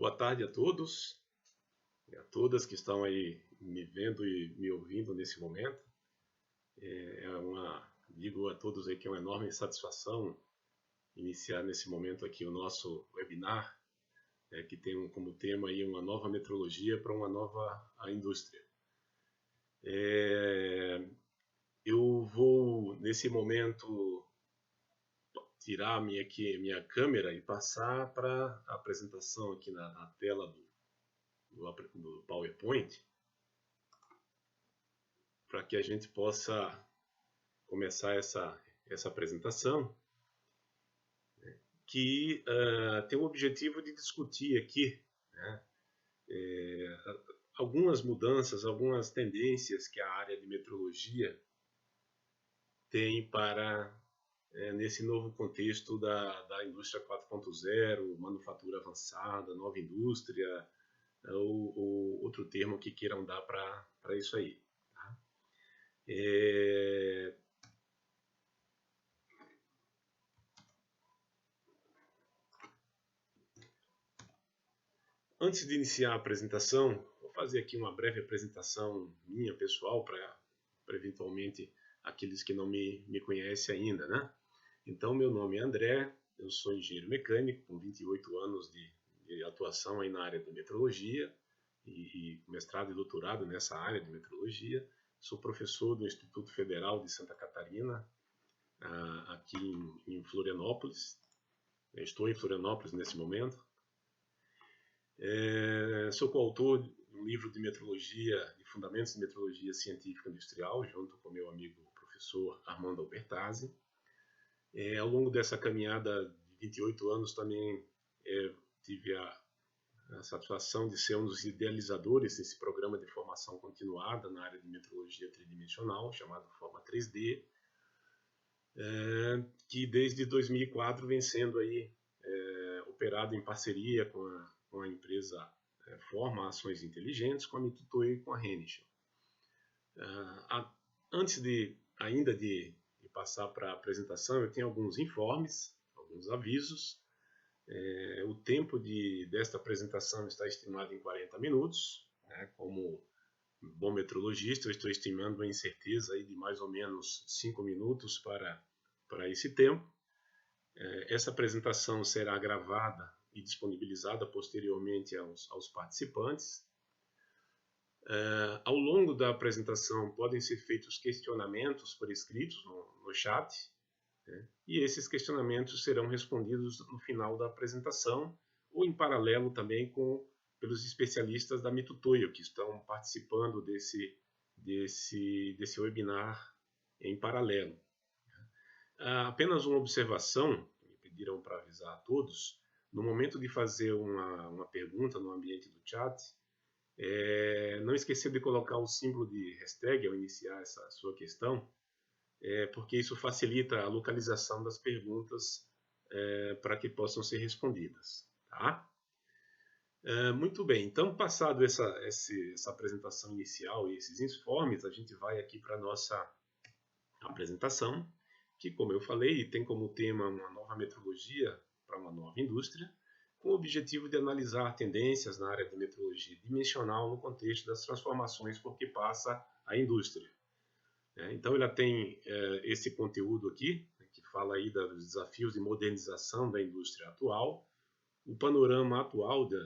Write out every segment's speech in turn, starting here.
Boa tarde a todos e a todas que estão aí me vendo e me ouvindo nesse momento. Digo a todos aí que é uma enorme satisfação iniciar nesse momento aqui o nosso webinar, que tem como tema aí uma nova metrologia para uma nova indústria. Eu vou nesse momento tirar minha câmera e passar para a apresentação aqui na tela do PowerPoint, para que a gente possa começar essa apresentação, que tem o objetivo de discutir aqui, né, algumas mudanças, algumas tendências que a área de metrologia tem para nesse novo contexto da indústria 4.0, manufatura avançada, nova indústria, ou outro termo que queiram dar para isso aí. Tá? Antes de iniciar a apresentação, vou fazer aqui uma breve apresentação minha, pessoal, para eventualmente aqueles que não me conhecem ainda, né? Então, meu nome é André, eu sou engenheiro mecânico, com 28 anos de atuação aí na área de metrologia, e mestrado e doutorado nessa área de metrologia. Sou professor do Instituto Federal de Santa Catarina, aqui em Florianópolis. Eu estou em Florianópolis nesse momento. Sou coautor de um livro de metrologia, de fundamentos de metrologia científica industrial, junto com meu amigo professor Armando Albertazzi. Ao longo dessa caminhada de 28 anos também tive a satisfação de ser um dos idealizadores desse programa de formação continuada na área de metrologia tridimensional, chamado Forma 3D, que desde 2004 vem sendo aí operado em parceria com a empresa Forma Ações Inteligentes, com a Mitutoyo e com a Renishaw. Antes de passar para a apresentação, eu tenho alguns informes, alguns avisos. O tempo desta apresentação está estimado em 40 minutos. Como bom metrologista, eu estou estimando uma incerteza aí de mais ou menos 5 minutos para esse tempo. Essa apresentação será gravada e disponibilizada posteriormente aos participantes. Ao longo da apresentação podem ser feitos questionamentos por escritos no chat, né? E esses questionamentos serão respondidos no final da apresentação ou em paralelo também pelos especialistas da Mitutoyo que estão participando desse webinar em paralelo. Apenas uma observação, me pediram para avisar a todos, no momento de fazer uma pergunta no ambiente do chat, não esquecer de colocar o símbolo de hashtag ao iniciar essa sua questão, porque isso facilita a localização das perguntas para que possam ser respondidas. Tá? Muito bem, então passado essa apresentação inicial e esses informes, a gente vai aqui para a nossa apresentação, que, como eu falei, tem como tema uma nova metrologia para uma nova indústria, com o objetivo de analisar tendências na área de metrologia dimensional no contexto das transformações por que passa a indústria. Então, ela tem esse conteúdo aqui, que fala aí dos desafios de modernização da indústria atual, o panorama atual de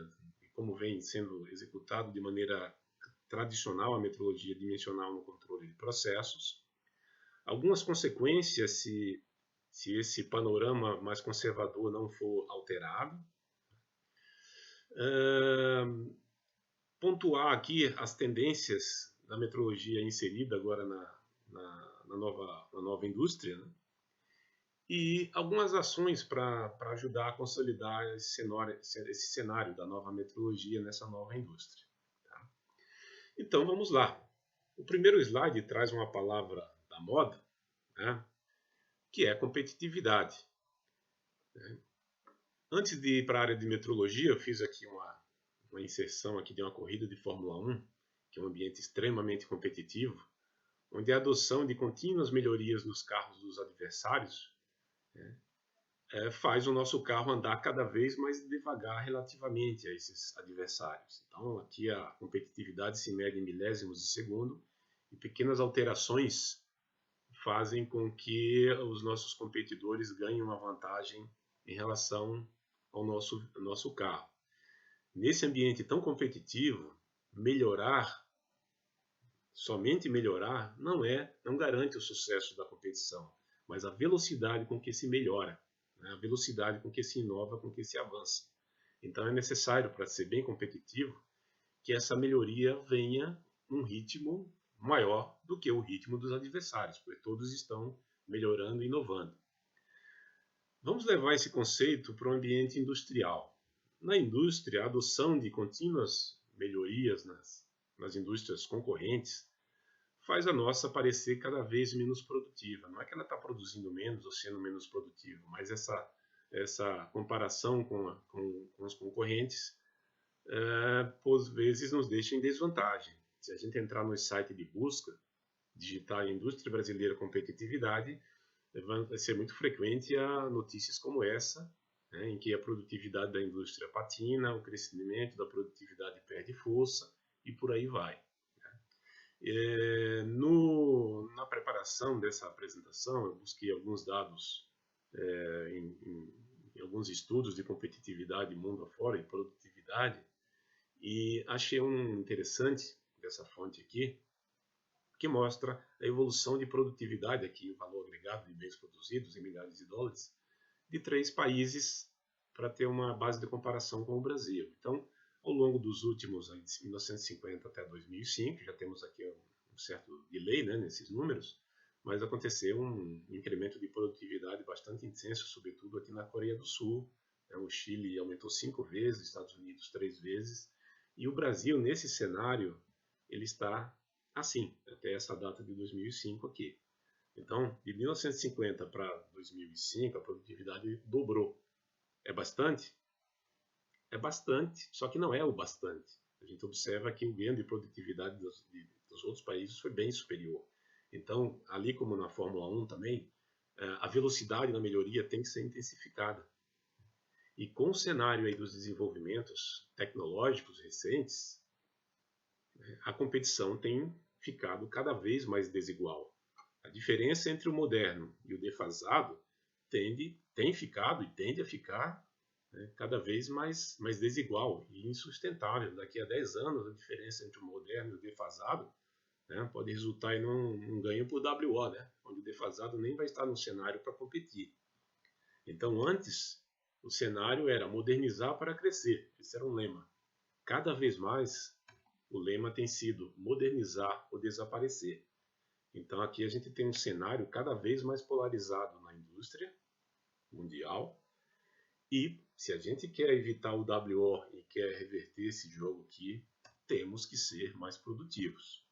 como vem sendo executado de maneira tradicional a metrologia dimensional no controle de processos, algumas consequências se esse panorama mais conservador não for alterado, pontuar aqui as tendências da metrologia inserida agora na nova indústria, né? E algumas ações para ajudar a consolidar esse cenário da nova metrologia nessa nova indústria. Tá? Então vamos lá. O primeiro slide traz uma palavra da moda, né, que é competitividade. Antes de ir para a área de metrologia, eu fiz aqui uma inserção aqui de uma corrida de Fórmula 1, que é um ambiente extremamente competitivo, onde a adoção de contínuas melhorias nos carros dos adversários, né, faz o nosso carro andar cada vez mais devagar relativamente a esses adversários. Então, aqui a competitividade se mede em milésimos de segundo e pequenas alterações fazem com que os nossos competidores ganhem uma vantagem em relação ao nosso carro. Nesse ambiente tão competitivo, somente melhorar, não garante o sucesso da competição, mas a velocidade com que se melhora, né? A velocidade com que se inova, com que se avança. Então é necessário, para ser bem competitivo, que essa melhoria venha num ritmo maior do que o ritmo dos adversários, porque todos estão melhorando e inovando. Vamos levar esse conceito para o ambiente industrial. Na indústria, a adoção de contínuas melhorias nas indústrias concorrentes faz a nossa parecer cada vez menos produtiva. Não é que ela está produzindo menos ou sendo menos produtiva, mas essa comparação com os concorrentes, por vezes, nos deixa em desvantagem. Se a gente entrar no site de busca, digitar Indústria Brasileira Competitividade, vai ser muito frequente a notícias como essa, né, em que a produtividade da indústria patina, o crescimento da produtividade perde força e por aí vai. Na preparação dessa apresentação, eu busquei alguns dados em alguns estudos de competitividade mundo afora e produtividade, e achei um interessante dessa fonte aqui, que mostra a evolução de produtividade, aqui o valor agregado de bens produzidos em milhares de dólares, de 3 países para ter uma base de comparação com o Brasil. Então, ao longo dos últimos, de 1950 até 2005, já temos aqui um certo delay, né, nesses números, mas aconteceu um incremento de produtividade bastante intenso, sobretudo aqui na Coreia do Sul. O Chile aumentou 5 vezes, os Estados Unidos 3 vezes, e o Brasil, nesse cenário, ele está assim, até essa data de 2005 aqui. Então, de 1950 para 2005, a produtividade dobrou. É bastante? É bastante, só que não é o bastante. A gente observa que o ganho de produtividade dos outros países foi bem superior. Então, ali como na Fórmula 1 também, a velocidade na melhoria tem que ser intensificada. E com o cenário aí dos desenvolvimentos tecnológicos recentes, a competição tem ficado cada vez mais desigual. A diferença entre o moderno e o defasado tem ficado e tende a ficar, né, cada vez mais desigual e insustentável. Daqui a 10 anos, a diferença entre o moderno e o defasado, né, pode resultar em um ganho por WO, né, onde o defasado nem vai estar no cenário para competir. Então, antes, o cenário era modernizar para crescer. Esse era um lema. Cada vez mais, o lema tem sido modernizar ou desaparecer. Então aqui a gente tem um cenário cada vez mais polarizado na indústria mundial, e se a gente quer evitar o WO e quer reverter esse jogo aqui, temos que ser mais produtivos.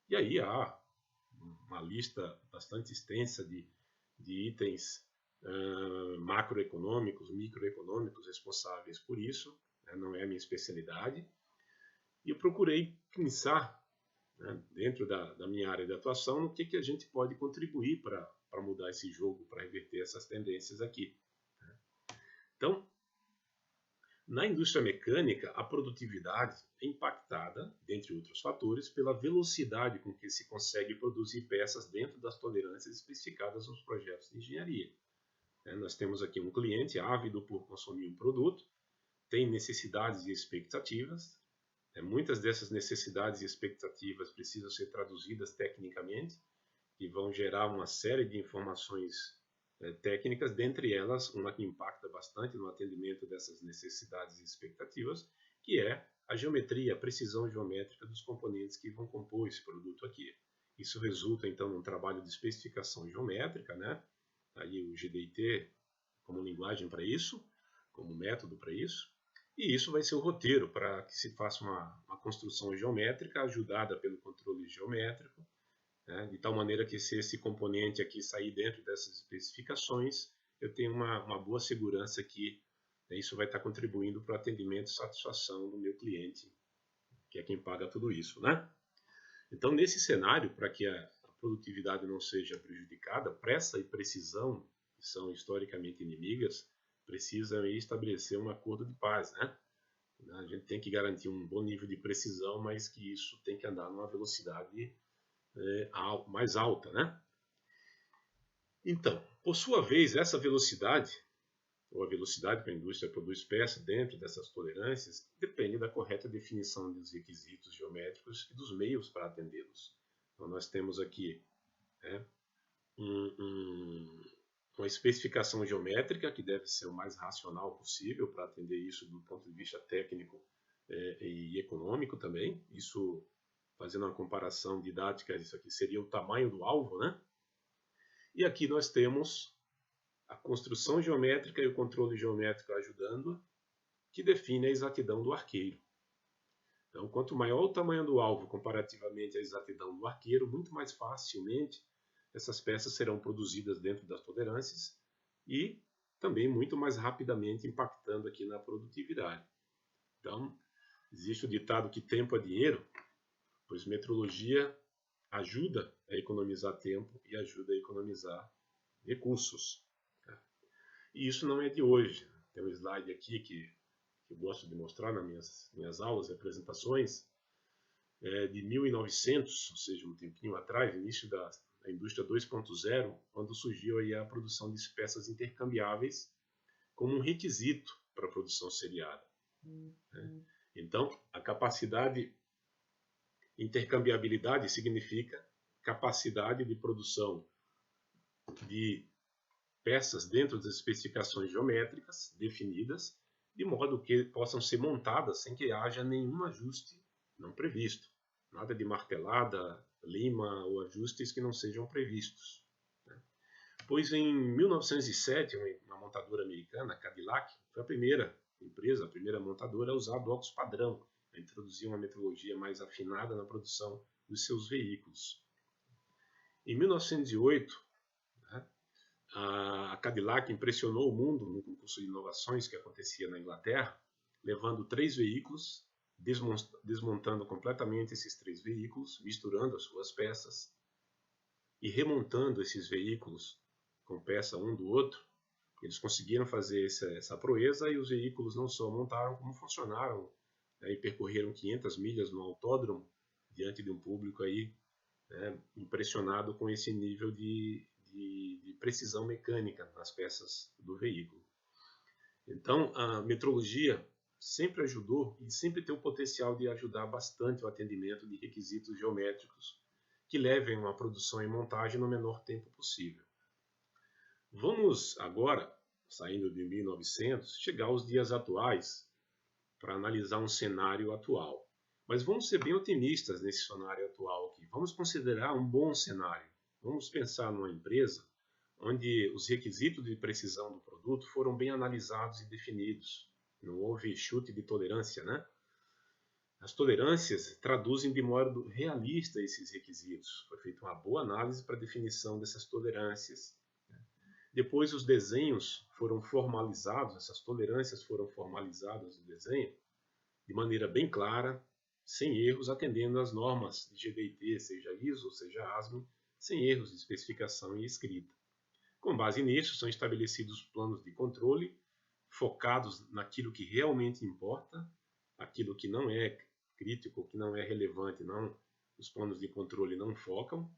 E aí há uma lista bastante extensa de itens macroeconômicos, microeconômicos responsáveis por isso, né? Não é a minha especialidade. E eu procurei pensar, né, dentro da minha área de atuação, no que a gente pode contribuir para mudar esse jogo, para reverter essas tendências aqui. Né? Então, na indústria mecânica, a produtividade é impactada, dentre outros fatores, pela velocidade com que se consegue produzir peças dentro das tolerâncias especificadas nos projetos de engenharia. Nós temos aqui um cliente ávido por consumir um produto, tem necessidades e expectativas. Muitas dessas necessidades e expectativas precisam ser traduzidas tecnicamente e vão gerar uma série de informações técnicas, dentre elas uma que impacta bastante no atendimento dessas necessidades e expectativas, que é a geometria, a precisão geométrica dos componentes que vão compor esse produto aqui. Isso resulta então num trabalho de especificação geométrica, né? Aí o GDT como linguagem para isso, como método para isso. E isso vai ser o roteiro para que se faça uma construção geométrica ajudada pelo controle geométrico, né, de tal maneira que se esse componente aqui sair dentro dessas especificações, eu tenho uma boa segurança que, né, isso vai estar contribuindo para o atendimento e satisfação do meu cliente, que é quem paga tudo isso, né? Então, nesse cenário, para que a produtividade não seja prejudicada, pressa e precisão que são historicamente inimigas, precisam estabelecer um acordo de paz, né? A gente tem que garantir um bom nível de precisão, mas que isso tem que andar numa velocidade mais alta, né? Então, por sua vez, essa velocidade, ou a velocidade que a indústria produz peça dentro dessas tolerâncias, depende da correta definição dos requisitos geométricos e dos meios para atendê-los. Então, nós temos aqui uma especificação geométrica que deve ser o mais racional possível para atender isso do ponto de vista técnico e econômico também. Isso, fazendo uma comparação didática, isso aqui seria o tamanho do alvo, né? E aqui nós temos a construção geométrica e o controle geométrico ajudando, que define a exatidão do arqueiro. Então, quanto maior o tamanho do alvo comparativamente à exatidão do arqueiro, muito mais facilmente essas peças serão produzidas dentro das tolerâncias e também muito mais rapidamente impactando aqui na produtividade. Então, existe o ditado que tempo é dinheiro, pois metrologia ajuda a economizar tempo e ajuda a economizar recursos. E isso não é de hoje. Tem um slide aqui que eu gosto de mostrar nas minhas aulas e apresentações, de 1900, ou seja, um tempinho atrás, início da indústria 2.0, quando surgiu aí a produção de peças intercambiáveis como um requisito para a produção seriada. Então, a capacidade, intercambiabilidade significa capacidade de produção de peças dentro das especificações geométricas definidas, de modo que possam ser montadas sem que haja nenhum ajuste não previsto. Nada de martelada, lima ou ajustes que não sejam previstos. Pois em 1907, uma montadora americana, a Cadillac, foi a primeira empresa, a primeira montadora a usar blocos padrão, a introduzir uma metrologia mais afinada na produção dos seus veículos. Em 1908, a Cadillac impressionou o mundo no concurso de inovações que acontecia na Inglaterra, levando 3 veículos, desmontando completamente esses 3 veículos, misturando as suas peças e remontando esses veículos com peça um do outro. Eles conseguiram fazer essa proeza e os veículos não só montaram, como funcionaram, e percorreram 500 milhas no autódromo, diante de um público aí, impressionado com esse nível de precisão mecânica nas peças do veículo. Então, a metrologia sempre ajudou e sempre tem o potencial de ajudar bastante o atendimento de requisitos geométricos que levem a uma produção e montagem no menor tempo possível. Vamos agora, saindo de 1900, chegar aos dias atuais para analisar um cenário atual. Mas vamos ser bem otimistas nesse cenário atual aqui. Vamos considerar um bom cenário. Vamos pensar numa empresa onde os requisitos de precisão do produto foram bem analisados e definidos. Não houve chute de tolerância, né? As tolerâncias traduzem de modo realista esses requisitos. Foi feita uma boa análise para a definição dessas tolerâncias. Depois os desenhos foram formalizados, essas tolerâncias foram formalizadas no desenho de maneira bem clara, sem erros, atendendo às normas de GDT, seja ISO, ou seja ASME, sem erros de especificação e escrita. Com base nisso, são estabelecidos planos de controle focados naquilo que realmente importa, aquilo que não é crítico, que não é relevante, os planos de controle não focam.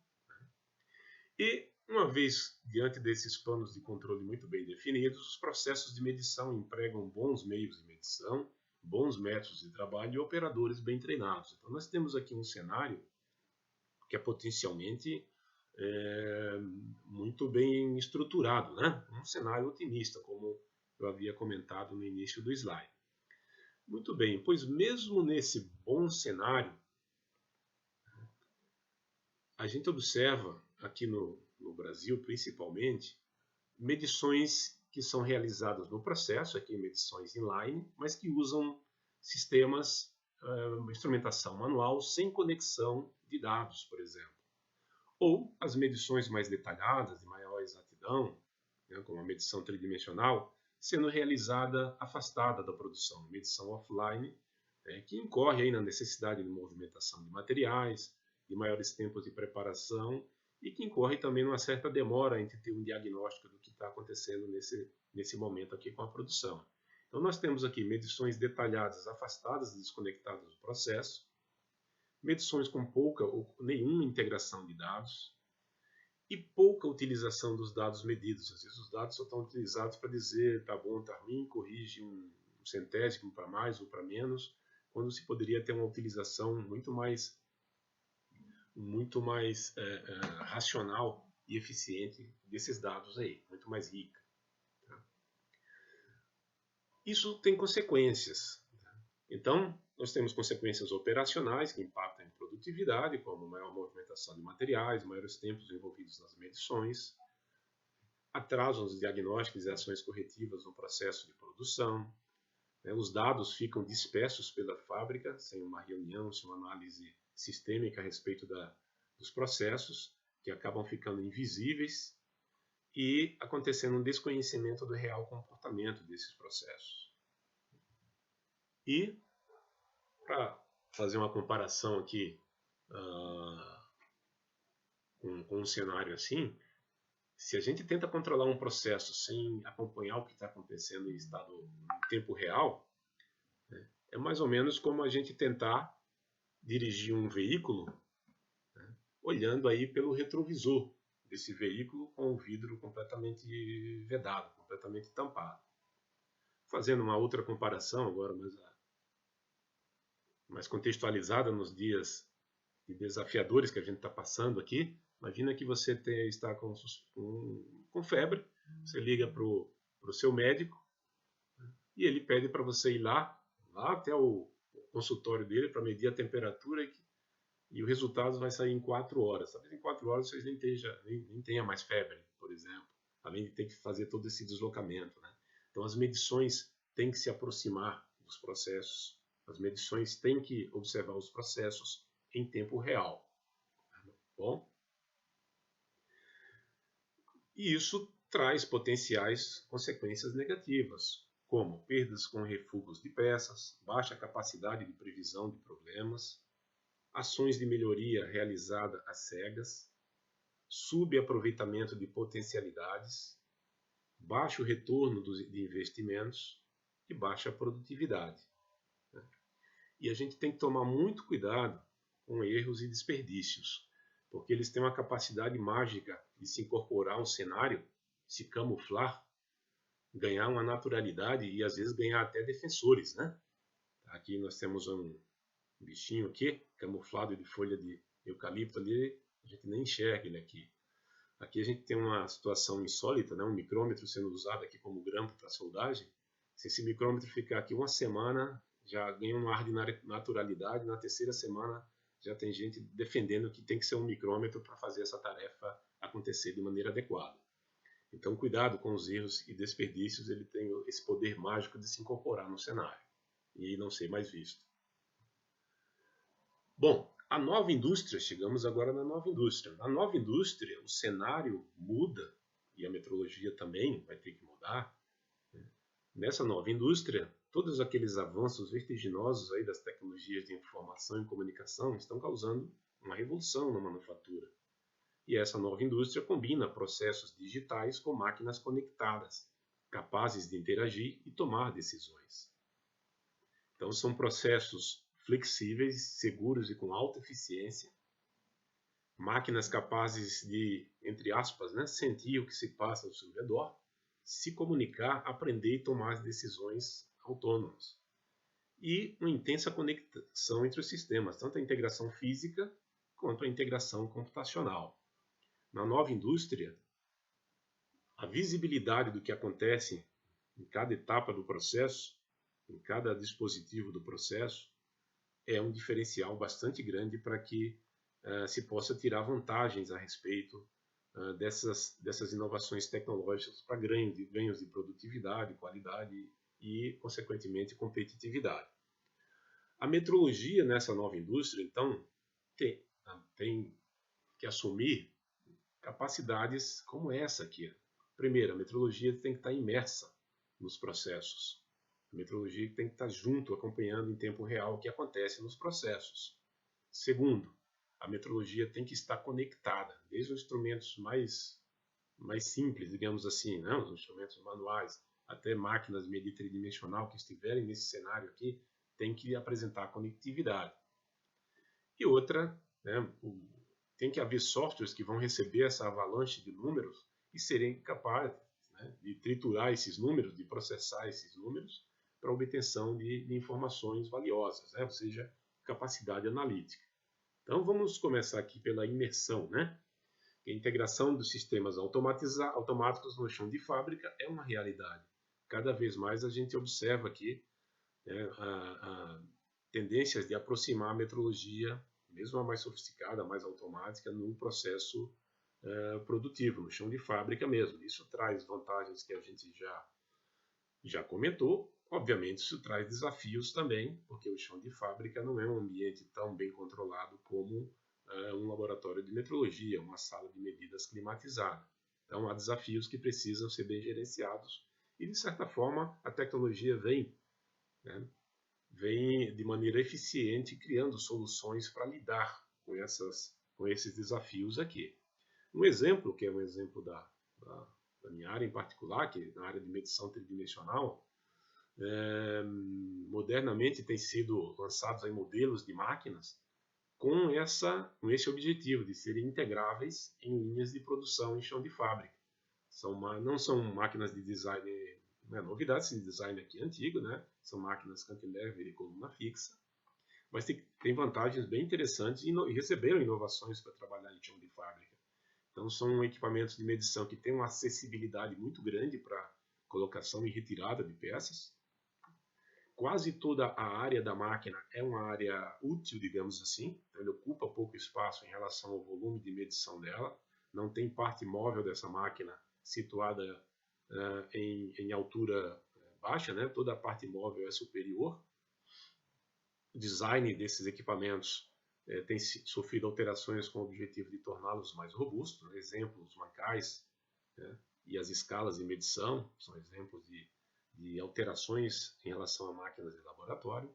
E, uma vez diante desses planos de controle muito bem definidos, os processos de medição empregam bons meios de medição, bons métodos de trabalho e operadores bem treinados. Então, nós temos aqui um cenário que é potencialmente muito bem estruturado, né? Um cenário otimista, como eu havia comentado no início do slide. Muito bem, pois mesmo nesse bom cenário, a gente observa aqui no Brasil, principalmente, medições que são realizadas no processo, aqui medições inline, mas que usam sistemas, instrumentação manual, sem conexão de dados, por exemplo. Ou as medições mais detalhadas, de maior exatidão, como a medição tridimensional, sendo realizada afastada da produção, medição offline, que incorre aí na necessidade de movimentação de materiais, de maiores tempos de preparação e que incorre também numa certa demora entre ter um diagnóstico do que está acontecendo nesse momento aqui com a produção. Então nós temos aqui medições detalhadas, afastadas, desconectadas do processo, medições com pouca ou nenhuma integração de dados e pouca utilização dos dados medidos. Às vezes os dados só estão utilizados para dizer tá bom, tá ruim, corrige um centésimo para mais ou para menos, quando se poderia ter uma utilização muito mais racional e eficiente desses dados aí, muito mais rica. Tá? Isso tem consequências. Tá? Então, nós temos consequências operacionais que impactam em produtividade, como maior movimentação de materiais, maiores tempos envolvidos nas medições, atraso nos diagnósticos e ações corretivas no processo de produção. Os dados ficam dispersos pela fábrica, sem uma reunião, sem uma análise sistêmica a respeito dos processos, que acabam ficando invisíveis e acontecendo um desconhecimento do real comportamento desses processos. E, para fazer uma comparação aqui com um cenário assim, se a gente tenta controlar um processo sem acompanhar o que está acontecendo em tempo real, né, é mais ou menos como a gente tentar dirigir um veículo, né, olhando aí pelo retrovisor desse veículo com o vidro completamente vedado, completamente tampado. Fazendo uma outra comparação agora, mais contextualizada nos dias desafiadores que a gente está passando aqui. Imagina que você está com febre, você liga para o seu médico, né, e ele pede para você ir lá até o consultório dele para medir a temperatura e o resultado vai sair em 4 horas. Talvez em 4 horas você nem tenha mais febre, por exemplo, além de ter que fazer todo esse deslocamento. Né? Então as medições têm que se aproximar dos processos, as medições têm que observar os processos em tempo real. Bom, e isso traz potenciais consequências negativas, como perdas com refugos de peças, baixa capacidade de previsão de problemas, ações de melhoria realizada às cegas, subaproveitamento de potencialidades, baixo retorno de investimentos e baixa produtividade. E a gente tem que tomar muito cuidado com erros e desperdícios, porque eles têm uma capacidade mágica de se incorporar ao cenário, se camuflar, ganhar uma naturalidade e às vezes ganhar até defensores, né? Aqui nós temos um bichinho aqui, camuflado de folha de eucalipto ali, a gente nem enxerga ele aqui. Aqui a gente tem uma situação insólita, né? Um micrômetro sendo usado aqui como grampo para soldagem. Se esse micrômetro ficar aqui uma semana, já ganha um ar de naturalidade, na terceira semana já tem gente defendendo que tem que ser um micrômetro para fazer essa tarefa acontecer de maneira adequada. Então, cuidado com os erros e desperdícios, ele tem esse poder mágico de se incorporar no cenário e não ser mais visto. Bom, a nova indústria, chegamos agora na nova indústria. Na nova indústria, o cenário muda e a metrologia também vai ter que mudar. Nessa nova indústria, todos aqueles avanços vertiginosos aí das tecnologias de informação e comunicação estão causando uma revolução na manufatura. E essa nova indústria combina processos digitais com máquinas conectadas, capazes de interagir e tomar decisões. Então são processos flexíveis, seguros e com alta eficiência, máquinas capazes de, entre aspas, né, sentir o que se passa ao seu redor, se comunicar, aprender e tomar decisões autônomas. E uma intensa conexão entre os sistemas, tanto a integração física quanto a integração computacional. Na nova indústria, a visibilidade do que acontece em cada etapa do processo, em cada dispositivo do processo, é um diferencial bastante grande para que se possa tirar vantagens a respeito dessas inovações tecnológicas para ganhos de produtividade, qualidade e, consequentemente, competitividade. A metrologia nessa nova indústria, então, tem que assumir capacidades como essa aqui. Primeiro, a metrologia tem que estar imersa nos processos. A metrologia tem que estar junto, acompanhando em tempo real o que acontece nos processos. Segundo, a metrologia tem que estar conectada, desde os instrumentos mais simples, digamos assim, né? Os instrumentos manuais, até máquinas de medida tridimensional que estiverem nesse cenário aqui, tem que apresentar conectividade. E outra, né, tem que haver softwares que vão receber essa avalanche de números e serem capazes, né, de triturar esses números, de processar esses números para obtenção de informações valiosas, né, ou seja, capacidade analítica. Então vamos começar aqui pela imersão, né? A integração dos sistemas automáticos no chão de fábrica é uma realidade. Cada vez mais a gente observa aqui, né, tendências de aproximar a metrologia, mesmo a mais sofisticada, mais automática, no processo produtivo, no chão de fábrica mesmo. Isso traz vantagens que a gente já comentou. Obviamente, isso traz desafios também, porque o chão de fábrica não é um ambiente tão bem controlado como um laboratório de metrologia, uma sala de medidas climatizada. Então, há desafios que precisam ser bem gerenciados e, de certa forma, a tecnologia vem de maneira eficiente criando soluções para lidar com esses desafios aqui. Um exemplo, que é um exemplo da minha área em particular, que é na área de medição tridimensional, modernamente tem sido lançados aí modelos de máquinas com esse objetivo de serem integráveis em linhas de produção em chão de fábrica. Não são máquinas de design, não é novidade esse design aqui antigo, né? São máquinas cantilever e coluna fixa, mas tem vantagens bem interessantes e receberam inovações para trabalhar em chão de fábrica. Então são equipamentos de medição que têm uma acessibilidade muito grande para colocação e retirada de peças. Quase toda a área da máquina é uma área útil, digamos assim, então ele ocupa pouco espaço em relação ao volume de medição dela. Não tem parte móvel dessa máquina situada em altura baixa, né? Toda a parte móvel é superior. O design desses equipamentos tem sofrido alterações com o objetivo de torná-los mais robustos. Né? Exemplos, os mancais, né? E as escalas de medição são exemplos de alterações em relação a máquinas de laboratório.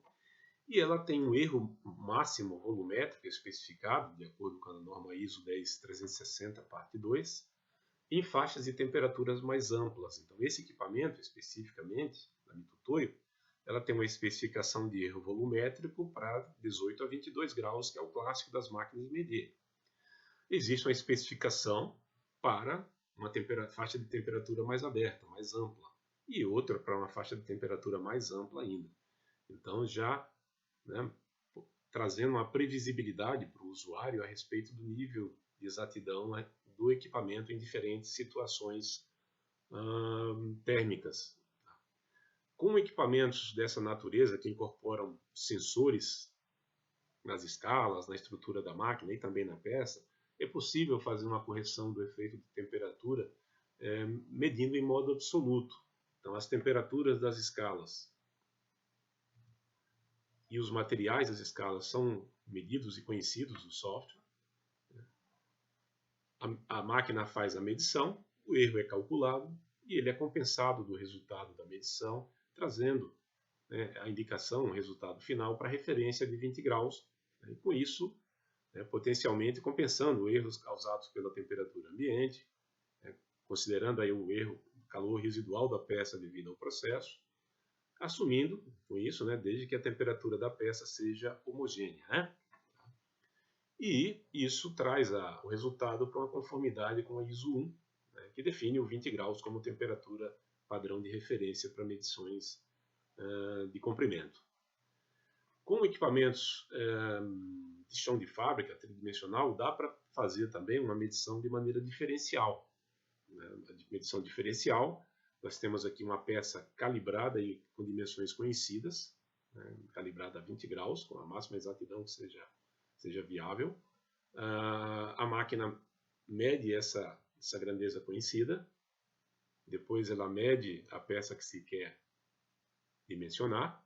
E ela tem um erro máximo volumétrico especificado, de acordo com a norma ISO 10360, parte 2, em faixas de temperaturas mais amplas. Então, esse equipamento, especificamente, da Mitutoyo, ela tem uma especificação de erro volumétrico para 18 a 22 graus, que é o clássico das máquinas de medir. Existe uma especificação para uma faixa de temperatura mais aberta, mais ampla, e outra para uma faixa de temperatura mais ampla ainda. Então, já trazendo uma previsibilidade para o usuário a respeito do nível de exatidão do equipamento em diferentes situações térmicas. Com equipamentos dessa natureza, que incorporam sensores nas escalas, na estrutura da máquina e também na peça, é possível fazer uma correção do efeito de temperatura medindo em modo absoluto. Então, as temperaturas das escalas e os materiais das escalas são medidos e conhecidos no software. A máquina faz a medição, o erro é calculado e ele é compensado do resultado da medição, trazendo a indicação, o resultado final, para referência de 20 graus. E com isso, potencialmente compensando erros causados pela temperatura ambiente, considerando aí o erro, o calor residual da peça devido ao processo, assumindo com isso, desde que a temperatura da peça seja homogênea. E isso traz o resultado para uma conformidade com a ISO 1, que define o 20 graus como temperatura padrão de referência para medições de comprimento. Com equipamentos de chão de fábrica tridimensional, dá para fazer também uma medição de maneira diferencial. Medição diferencial, nós temos aqui uma peça calibrada e com dimensões conhecidas, calibrada a 20 graus, com a máxima exatidão que seja viável. A máquina mede essa grandeza conhecida, depois ela mede a peça que se quer dimensionar,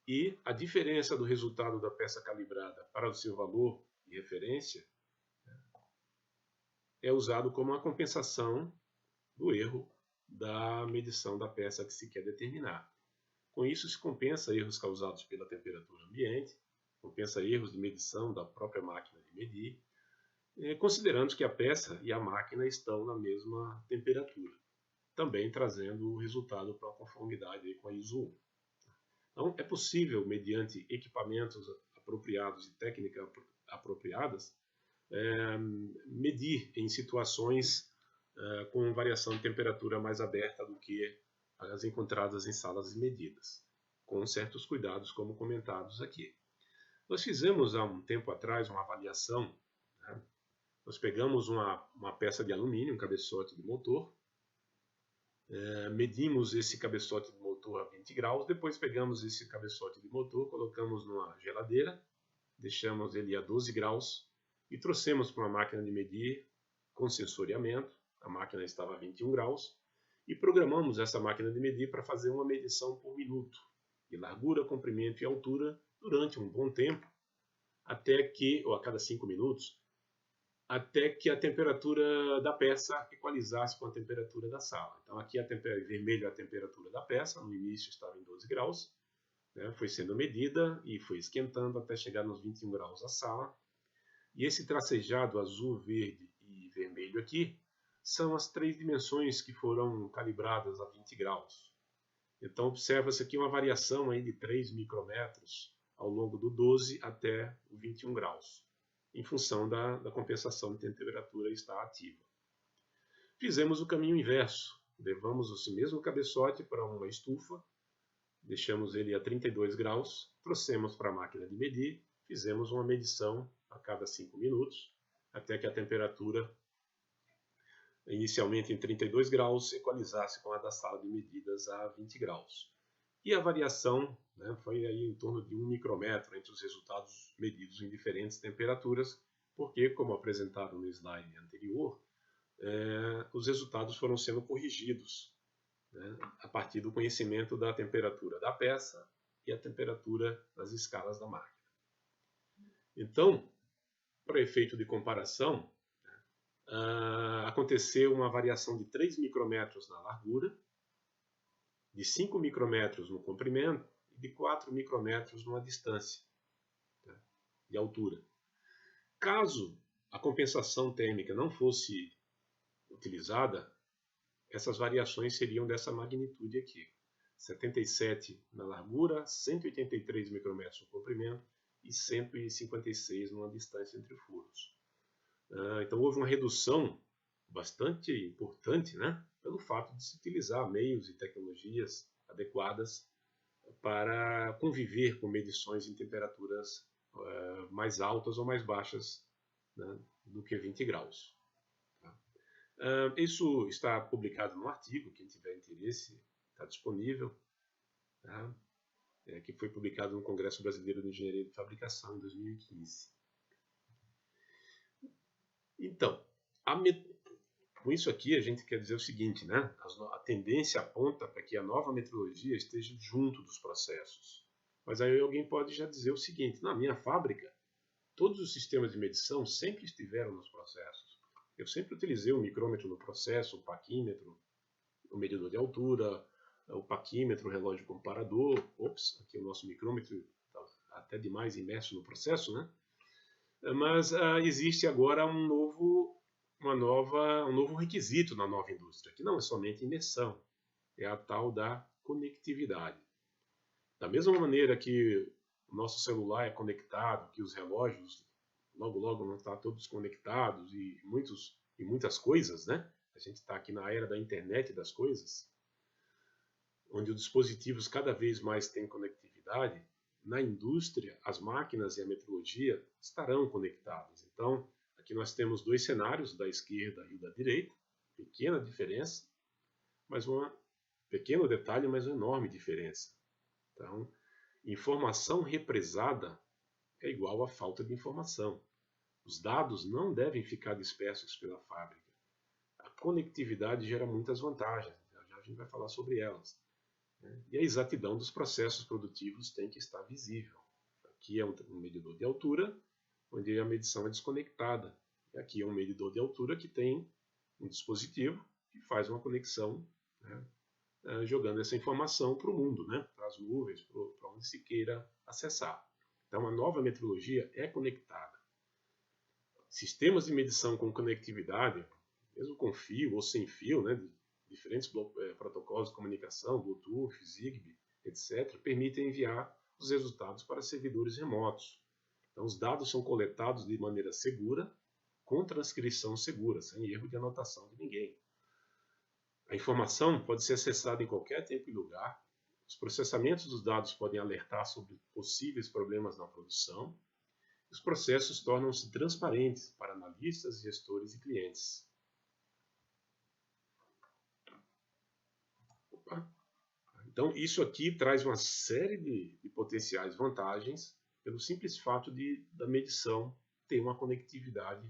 e a diferença do resultado da peça calibrada para o seu valor de referência é usado como uma compensação do erro da medição da peça que se quer determinar. Com isso, se compensa erros causados pela temperatura ambiente, compensa erros de medição da própria máquina de medir, considerando que a peça e a máquina estão na mesma temperatura, também trazendo o resultado para a conformidade com a ISO 1. Então, é possível, mediante equipamentos apropriados e técnicas apropriadas, medir em situações com variação de temperatura mais aberta do que as encontradas em salas de medidas, com certos cuidados, como comentados aqui. Nós fizemos há um tempo atrás uma avaliação, né? Nós pegamos uma peça de alumínio, um cabeçote de motor, medimos esse cabeçote de motor a 20 graus, depois pegamos esse cabeçote de motor, colocamos numa geladeira, deixamos ele a 12 graus e trouxemos para uma máquina de medir com sensoriamento. A máquina estava a 21 graus e programamos essa máquina de medir para fazer uma medição por minuto de largura, comprimento e altura durante um bom tempo, até que, ou a cada 5 minutos, até que a temperatura da peça equalizasse com a temperatura da sala. Então aqui vermelho é a temperatura da peça, no início estava em 12 graus, né? Foi sendo medida e foi esquentando até chegar nos 21 graus a sala. E esse tracejado azul, verde e vermelho aqui são as 3 dimensões que foram calibradas a 20 graus. Então observa-se aqui uma variação aí de 3 micrômetros ao longo do 12 até o 21 graus, em função da compensação de temperatura estar ativa. Fizemos o caminho inverso. Levamos esse mesmo cabeçote para uma estufa, deixamos ele a 32 graus, trouxemos para a máquina de medir, fizemos uma medição a cada 5 minutos, até que a temperatura, inicialmente em 32 graus, equalizasse com a da sala de medidas a 20 graus. E a variação, né, foi aí em torno de 1 micrômetro entre os resultados medidos em diferentes temperaturas, porque, como apresentado no slide anterior, os resultados foram sendo corrigidos, né, a partir do conhecimento da temperatura da peça e a temperatura das escalas da máquina. Então, para efeito de comparação, aconteceu uma variação de 3 micrômetros na largura, de 5 micrômetros no comprimento e de 4 micrômetros numa distância, tá, de altura. Caso a compensação térmica não fosse utilizada, essas variações seriam dessa magnitude aqui: 77 na largura, 183 micrômetros no comprimento e 156 numa distância entre furos. Então houve uma redução bastante importante, né, pelo fato de se utilizar meios e tecnologias adequadas para conviver com medições em temperaturas mais altas ou mais baixas, né, do que 20 graus. Tá? Isso está publicado no artigo, quem tiver interesse está disponível, tá? Que foi publicado no Congresso Brasileiro de Engenharia de Fabricação em 2015. Então, com isso aqui a gente quer dizer o seguinte, né? A tendência aponta para que a nova metrologia esteja junto dos processos. Mas aí alguém pode já dizer o seguinte: na minha fábrica, todos os sistemas de medição sempre estiveram nos processos. Eu sempre utilizei o micrômetro no processo, o paquímetro, o medidor de altura, o paquímetro, o relógio comparador. Ops, aqui o nosso micrômetro está até demais imerso no processo, né? Mas existe agora um novo requisito na nova indústria, que não é somente imersão, é a tal da conectividade. Da mesma maneira que o nosso celular é conectado, que os relógios logo vão estar todos conectados e muitas coisas, né? A gente está aqui na era da internet das coisas, onde os dispositivos cada vez mais têm conectividade. Na indústria, as máquinas e a metrologia estarão conectadas. Então, aqui nós temos 2 cenários, da esquerda e da direita, pequena diferença, mas pequeno detalhe, mas uma enorme diferença. Então, informação represada é igual a falta de informação. Os dados não devem ficar dispersos pela fábrica. A conectividade gera muitas vantagens, já a gente vai falar sobre elas. E a exatidão dos processos produtivos tem que estar visível. Aqui é um medidor de altura, onde a medição é desconectada. E aqui é um medidor de altura que tem um dispositivo que faz uma conexão, né, jogando essa informação para o mundo, né, para as nuvens, para onde se queira acessar. Então, a nova metrologia é conectada. Sistemas de medição com conectividade, mesmo com fio ou sem fio, né, de diferentes protocolos de comunicação, Bluetooth, Zigbee, etc., permitem enviar os resultados para servidores remotos. Então, os dados são coletados de maneira segura, com transcrição segura, sem erro de anotação de ninguém. A informação pode ser acessada em qualquer tempo e lugar. Os processamentos dos dados podem alertar sobre possíveis problemas na produção. Os processos tornam-se transparentes para analistas, gestores e clientes. Então, isso aqui traz uma série de potenciais vantagens pelo simples fato da medição ter uma conectividade,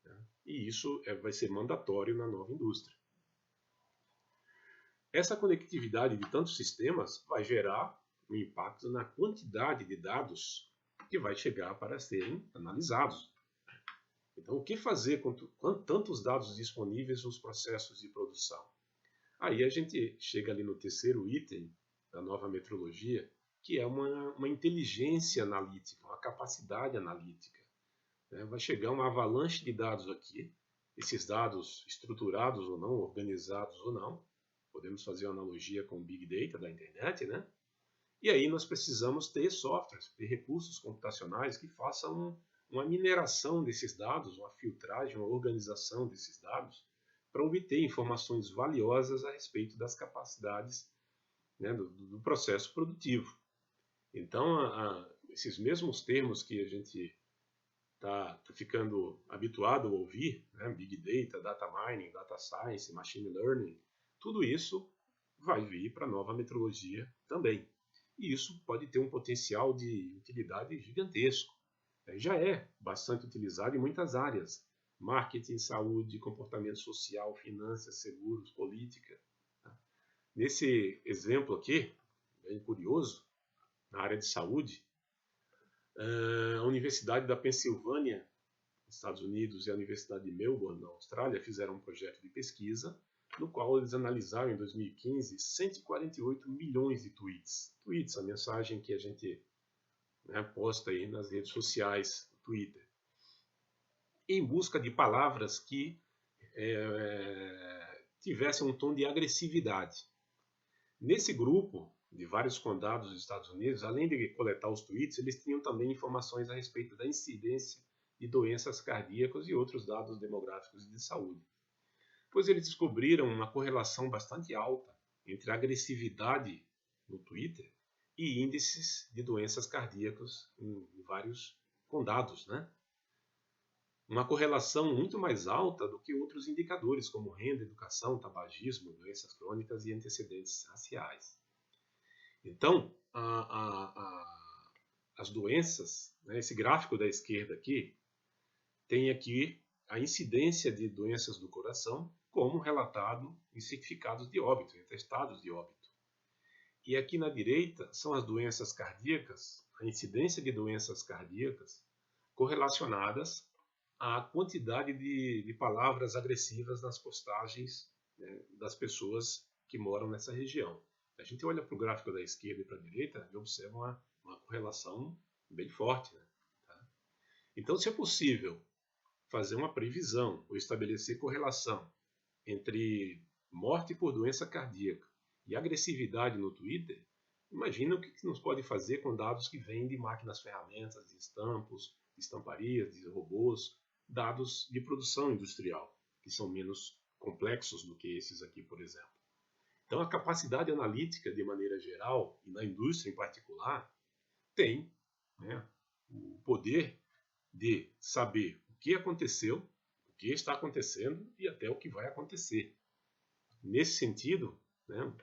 né? E isso vai ser mandatório na nova indústria. Essa conectividade de tantos sistemas vai gerar um impacto na quantidade de dados que vai chegar para serem analisados. Então, o que fazer com tantos dados disponíveis nos processos de produção? Aí a gente chega ali no terceiro item da nova metrologia, que é uma inteligência analítica, uma capacidade analítica. Vai chegar uma avalanche de dados aqui, esses dados estruturados ou não, organizados ou não. Podemos fazer uma analogia com o Big Data da internet, né? E aí nós precisamos ter softwares, ter recursos computacionais que façam uma mineração desses dados, uma filtragem, uma organização desses dados, para obter informações valiosas a respeito das capacidades, né, do processo produtivo. Então, esses mesmos termos que a gente está ficando habituado a ouvir, né, Big Data, Data Mining, Data Science, Machine Learning, tudo isso vai vir para a nova metrologia também. E isso pode ter um potencial de utilidade gigantesco. Já é bastante utilizado em muitas áreas. Marketing, saúde, comportamento social, finanças, seguros, política. Nesse exemplo aqui, bem curioso, na área de saúde, a Universidade da Pensilvânia, nos Estados Unidos, e a Universidade de Melbourne, na Austrália, fizeram um projeto de pesquisa no qual eles analisaram em 2015 148 milhões de tweets. Tweets, a mensagem que a gente, né, posta aí nas redes sociais, no Twitter, em busca de palavras que tivessem um tom de agressividade. Nesse grupo de vários condados dos Estados Unidos, além de coletar os tweets, eles tinham também informações a respeito da incidência de doenças cardíacas e outros dados demográficos de saúde. Pois eles descobriram uma correlação bastante alta entre a agressividade no Twitter e índices de doenças cardíacas em vários condados, né? Uma correlação muito mais alta do que outros indicadores, como renda, educação, tabagismo, doenças crônicas e antecedentes raciais. Então, as doenças, né, esse gráfico da esquerda aqui, tem aqui a incidência de doenças do coração, como relatado em certificados de óbito, em atestados de óbito. E aqui na direita são as doenças cardíacas, a incidência de doenças cardíacas correlacionadas à quantidade de palavras agressivas nas postagens, né, das pessoas que moram nessa região. A gente olha para o gráfico da esquerda e para a direita e observa uma correlação bem forte, né? Tá? Então, se é possível fazer uma previsão ou estabelecer correlação entre morte por doença cardíaca e agressividade no Twitter, imagina o que nos pode fazer com dados que vêm de máquinas ferramentas, de estampos, de estamparias, de robôs, dados de produção industrial, que são menos complexos do que esses aqui, por exemplo. Então, a capacidade analítica, de maneira geral, e na indústria em particular, tem, né, o poder de saber o que aconteceu, o que está acontecendo e até o que vai acontecer. Nesse sentido, né,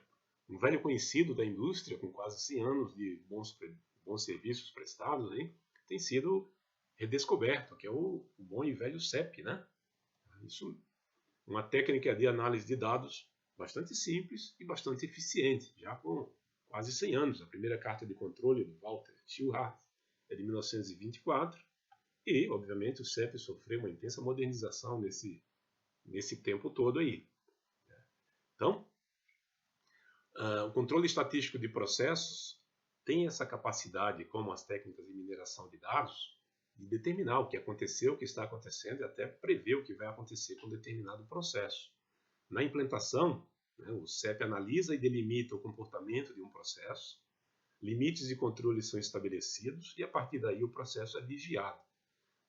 um velho conhecido da indústria, com quase 100 anos de bons serviços prestados, hein, tem sido redescoberto, que é o bom e velho CEP, né? Isso, uma técnica de análise de dados bastante simples e bastante eficiente, já com quase 100 anos. A primeira carta de controle do Walter Schulhardt é de 1924 e, obviamente, o CEP sofreu uma intensa modernização nesse tempo todo aí. Então, o controle estatístico de processos têm essa capacidade, como as técnicas de mineração de dados, de determinar o que aconteceu, o que está acontecendo e até prever o que vai acontecer com determinado processo. Na implantação, né, o CEP analisa e delimita o comportamento de um processo, limites de controle são estabelecidos e a partir daí o processo é vigiado.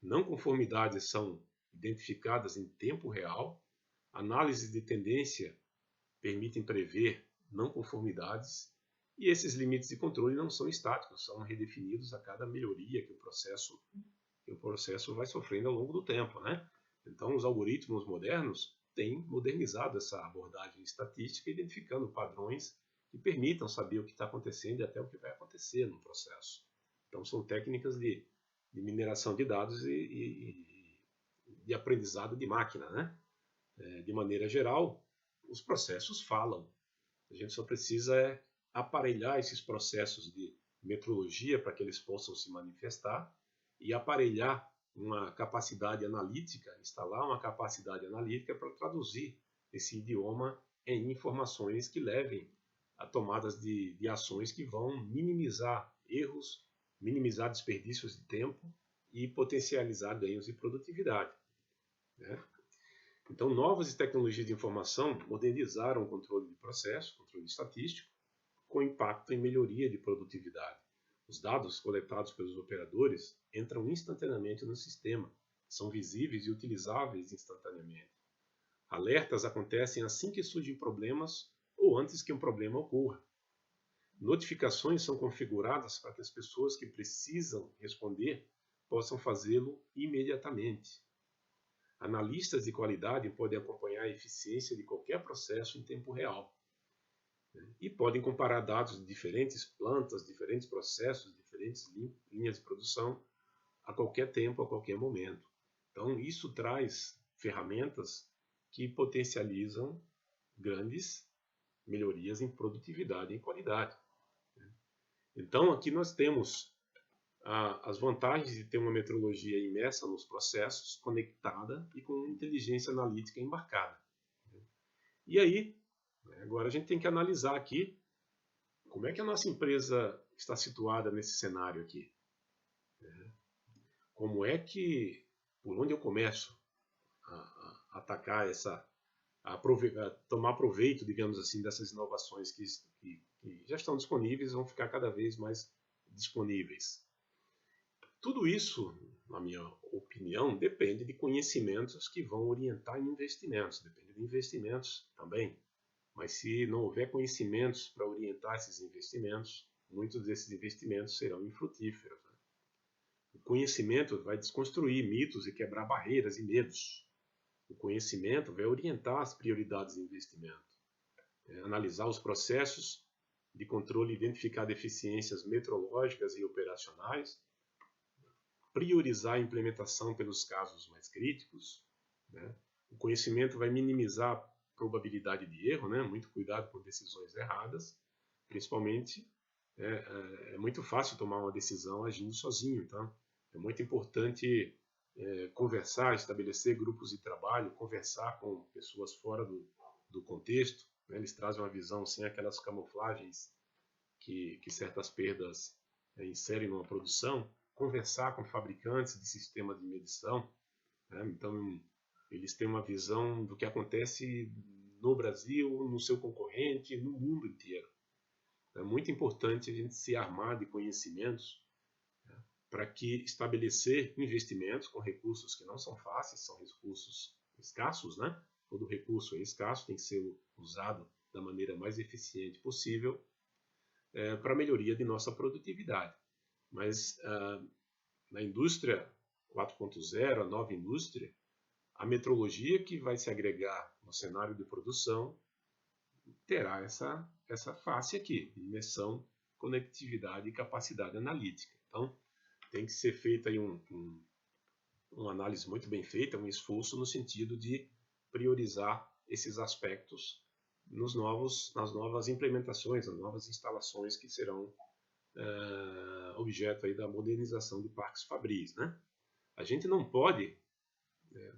Não conformidades são identificadas em tempo real, análises de tendência permitem prever não conformidades e esses limites de controle não são estáticos, são redefinidos a cada melhoria que o processo vai sofrendo ao longo do tempo, né? Então, os algoritmos modernos têm modernizado essa abordagem estatística, identificando padrões que permitam saber o que está acontecendo e até o que vai acontecer no processo. Então, são técnicas de mineração de dados e de aprendizado de máquina, né? De maneira geral, os processos falam. A gente só precisa aparelhar esses processos de metrologia para que eles possam se manifestar e aparelhar uma capacidade analítica, instalar uma capacidade analítica para traduzir esse idioma em informações que levem a tomadas de ações que vão minimizar erros, minimizar desperdícios de tempo e potencializar ganhos de produtividade, né? Então, novas tecnologias de informação modernizaram o controle de processo, controle estatístico, com impacto em melhoria de produtividade. Os dados coletados pelos operadores entram instantaneamente no sistema, são visíveis e utilizáveis instantaneamente. Alertas acontecem assim que surgem problemas ou antes que um problema ocorra. Notificações são configuradas para que as pessoas que precisam responder possam fazê-lo imediatamente. Analistas de qualidade podem acompanhar a eficiência de qualquer processo em tempo real, né? E podem comparar dados de diferentes plantas, diferentes processos, diferentes linhas de produção a qualquer tempo, a qualquer momento. Então, isso traz ferramentas que potencializam grandes melhorias em produtividade e em qualidade. Então, aqui nós temos as vantagens de ter uma metrologia imersa nos processos, conectada e com inteligência analítica embarcada. E aí, agora a gente tem que analisar aqui como é que a nossa empresa está situada nesse cenário aqui. Como é que, por onde eu começo a atacar a tomar proveito, digamos assim, dessas inovações que já estão disponíveis e vão ficar cada vez mais disponíveis. Tudo isso, na minha opinião, depende de conhecimentos que vão orientar em investimentos, depende de investimentos também. Mas se não houver conhecimentos para orientar esses investimentos, muitos desses investimentos serão infrutíferos, né? O conhecimento vai desconstruir mitos e quebrar barreiras e medos. O conhecimento vai orientar as prioridades de investimento, analisar os processos de controle, identificar deficiências metrológicas e operacionais, priorizar a implementação pelos casos mais críticos, né? O conhecimento vai minimizar a probabilidade de erro, né? Muito cuidado com decisões erradas, principalmente é muito fácil tomar uma decisão agindo sozinho, então é muito importante conversar, estabelecer grupos de trabalho, conversar com pessoas fora do contexto, né? Eles trazem uma visão sem aquelas camuflagens que certas perdas inserem numa produção, conversar com fabricantes de sistemas de medição, né? Então eles têm uma visão do que acontece no Brasil, no seu concorrente, no mundo inteiro. É muito importante a gente se armar de conhecimentos, né, para que estabelecer investimentos com recursos que não são fáceis, são recursos escassos, né? Todo recurso é escasso, tem que ser usado da maneira mais eficiente possível para a melhoria de nossa produtividade. Mas na indústria 4.0, a nova indústria, a metrologia que vai se agregar no cenário de produção terá essa face aqui, imersão, conectividade e capacidade analítica. Então, tem que ser feita aí uma análise muito bem feita, um esforço no sentido de priorizar esses aspectos nas novas implementações, nas novas instalações que serão objeto aí da modernização de parques fabris, né? A gente não pode,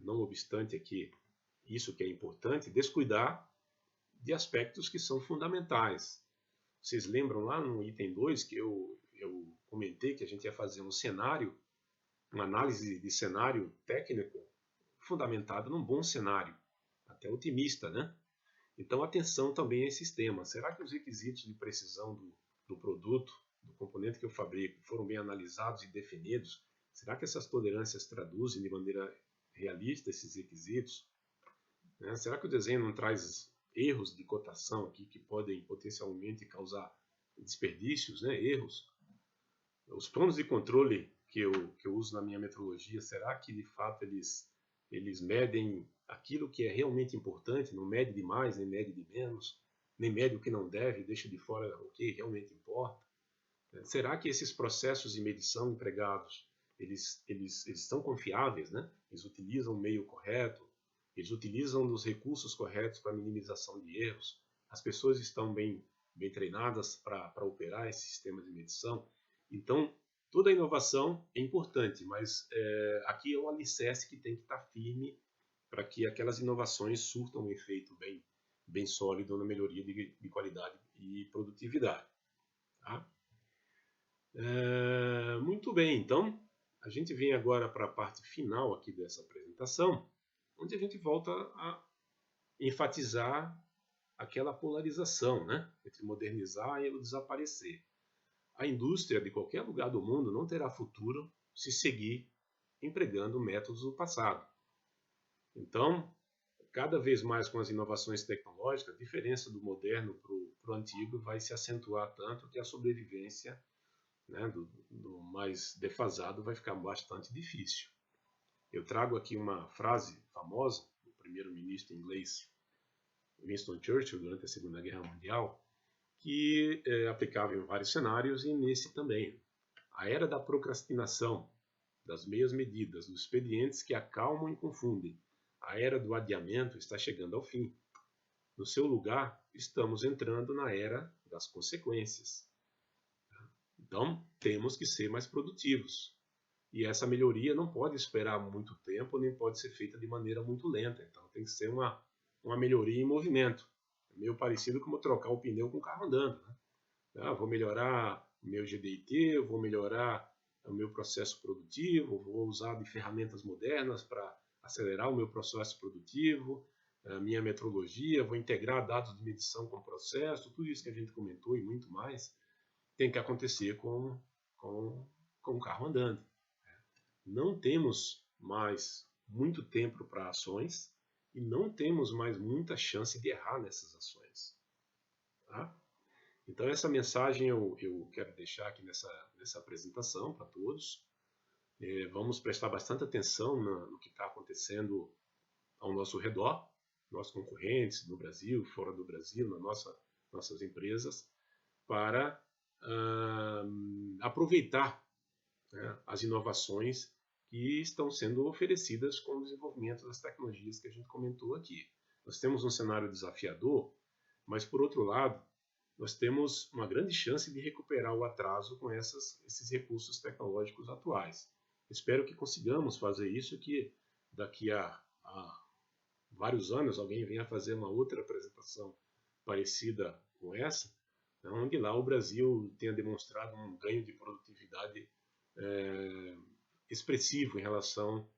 não obstante aqui isso que é importante, descuidar de aspectos que são fundamentais. Vocês lembram lá no item 2 que eu comentei que a gente ia fazer um cenário, uma análise de cenário técnico fundamentado num bom cenário, até otimista, né? Então, atenção também a esses temas. Será que os requisitos de precisão do produto, do componente que eu fabrico, foram bem analisados e definidos? Será que essas tolerâncias traduzem de maneira realista esses requisitos? Né? Será que o desenho não traz erros de cotação aqui que podem potencialmente causar desperdícios, né? Erros? Os planos de controle que eu uso na minha metrologia, será que de fato eles medem aquilo que é realmente importante, não mede demais, nem mede de menos, nem mede o que não deve, deixa de fora o que realmente importa? Será que esses processos de medição empregados, eles são confiáveis, né? Eles utilizam o meio correto, eles utilizam os recursos corretos para minimização de erros, as pessoas estão bem treinadas para operar esse sistema de medição. Então, toda inovação é importante, mas aqui é um alicerce que tem que estar firme para que aquelas inovações surtam um efeito bem sólido na melhoria de qualidade e produtividade. Tá? Muito bem, então a gente vem agora para a parte final aqui dessa apresentação, onde a gente volta a enfatizar aquela polarização, né, entre modernizar e o desaparecer. A indústria de qualquer lugar do mundo não terá futuro se seguir empregando métodos do passado. Então, cada vez mais com as inovações tecnológicas, a diferença do moderno para o antigo vai se acentuar tanto que a sobrevivência, né, do mais defasado vai ficar bastante difícil. Eu trago aqui uma frase famosa do primeiro-ministro inglês Winston Churchill durante a Segunda Guerra Mundial, que é aplicável em vários cenários e nesse também. A era da procrastinação, das meias medidas, dos expedientes que acalmam e confundem. A era do adiamento está chegando ao fim. No seu lugar, estamos entrando na era das consequências. Então, temos que ser mais produtivos. E essa melhoria não pode esperar muito tempo, nem pode ser feita de maneira muito lenta. Então, tem que ser uma melhoria em movimento. É meio parecido como trocar o pneu com o carro andando. Né? Vou melhorar o meu GDT, vou melhorar o meu processo produtivo, vou usar de ferramentas modernas para acelerar o meu processo produtivo, a minha metrologia, vou integrar dados de medição com o processo, tudo isso que a gente comentou e muito mais, tem que acontecer com o carro andando. Não temos mais muito tempo para ações e não temos mais muita chance de errar nessas ações. Tá? Então essa mensagem eu quero deixar aqui nessa apresentação para todos. Vamos prestar bastante atenção no que está acontecendo ao nosso redor, nossos concorrentes no Brasil, fora do Brasil, nossas empresas, para aproveitar, né, as inovações que estão sendo oferecidas com o desenvolvimento das tecnologias que a gente comentou aqui. Nós temos um cenário desafiador, mas por outro lado, nós temos uma grande chance de recuperar o atraso com esses recursos tecnológicos atuais. Espero que consigamos fazer isso, que daqui a vários anos alguém venha fazer uma outra apresentação parecida com essa, onde lá o Brasil tenha demonstrado um ganho de produtividade expressivo em relação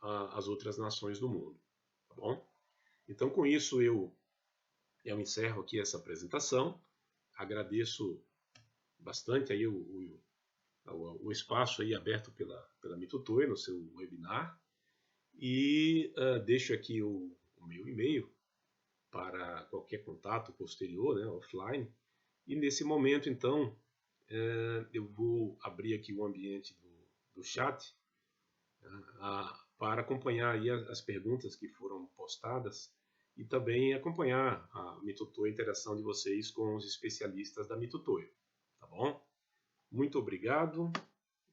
às outras nações do mundo. Tá bom? Então, com isso, eu encerro aqui essa apresentação. Agradeço bastante aí o espaço aí aberto pela Mitutoyo no seu webinar e deixo aqui o meu e-mail para qualquer contato posterior, né, offline. E nesse momento, então, eu vou abrir aqui o ambiente do chat para acompanhar aí as perguntas que foram postadas e também acompanhar a Mitutoyo, a interação de vocês com os especialistas da Mitutoyo, tá bom? Muito obrigado.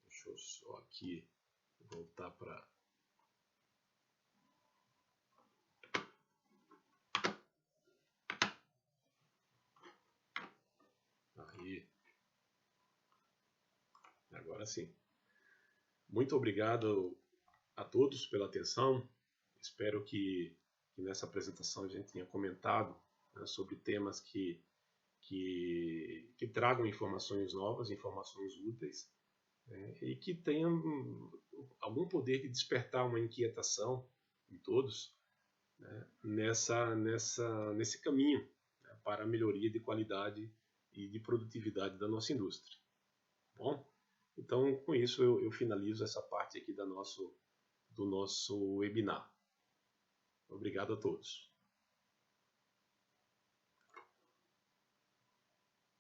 Deixa eu só aqui voltar para... Aí. Agora sim. Muito obrigado a todos pela atenção. Espero que nessa apresentação a gente tenha comentado, né, sobre temas que que tragam informações novas, informações úteis, né, e que tenham algum poder de despertar uma inquietação em todos, né, nesse caminho, né, para a melhoria de qualidade e de produtividade da nossa indústria. Bom, então com isso eu finalizo essa parte aqui do nosso webinar. Obrigado a todos.